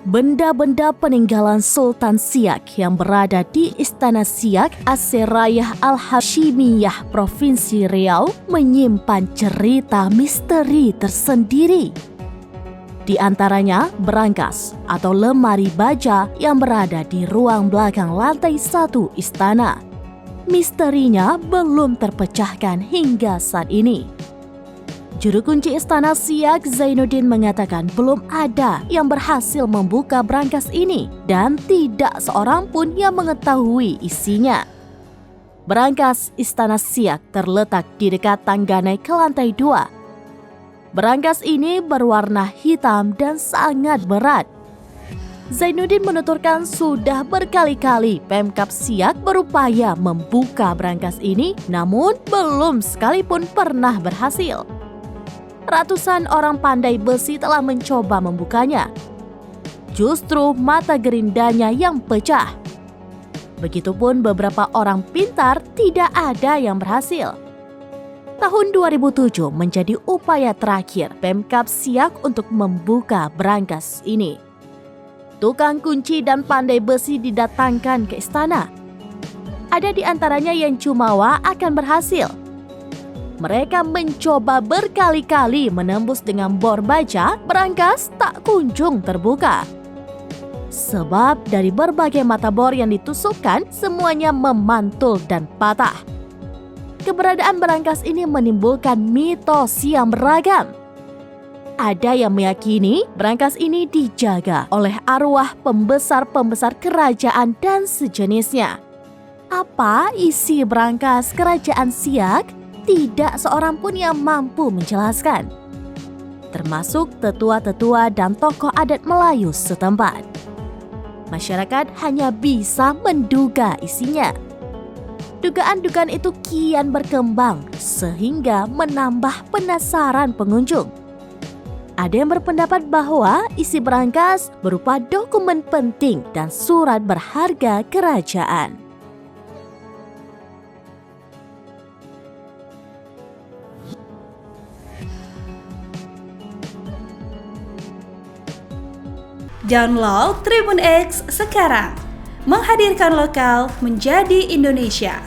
Benda-benda peninggalan Sultan Siak yang berada di Istana Siak, As-Serayah Al-Hashimiyah, Provinsi Riau, menyimpan cerita misteri tersendiri. Di antaranya berangkas atau lemari baja yang berada di ruang belakang lantai 1 istana. Misterinya belum terpecahkan hingga saat ini. Juru kunci Istana Siak, Zainuddin, mengatakan belum ada yang berhasil membuka berangkas ini dan tidak seorang pun yang mengetahui isinya. Berangkas Istana Siak terletak di dekat tangga naik ke lantai 2. Berangkas ini berwarna hitam dan sangat berat. Zainuddin menuturkan sudah berkali-kali Pemkab Siak berupaya membuka berangkas ini, namun belum sekalipun pernah berhasil. Ratusan orang pandai besi telah mencoba membukanya. Justru mata gerindanya yang pecah. Begitupun beberapa orang pintar, tidak ada yang berhasil. Tahun 2007 menjadi upaya terakhir Pemkab Siak untuk membuka berangkas ini. Tukang kunci dan pandai besi didatangkan ke istana. Ada di antaranya yang jumawa akan berhasil. Mereka mencoba berkali-kali menembus dengan bor baja, berangkas tak kunjung terbuka. Sebab dari berbagai mata bor yang ditusukkan, semuanya memantul dan patah. Keberadaan berangkas ini menimbulkan mitos yang beragam. Ada yang meyakini berangkas ini dijaga oleh arwah pembesar-pembesar kerajaan dan sejenisnya. Apa isi berangkas kerajaan Siak? Tidak seorang pun yang mampu menjelaskan, termasuk tetua-tetua dan tokoh adat Melayu setempat. Masyarakat hanya bisa menduga isinya. Dugaan-dugaan itu kian berkembang sehingga menambah penasaran pengunjung. Ada yang berpendapat bahwa isi berangkas berupa dokumen penting dan surat berharga kerajaan. Download Tribun X sekarang, menghadirkan lokal menjadi Indonesia.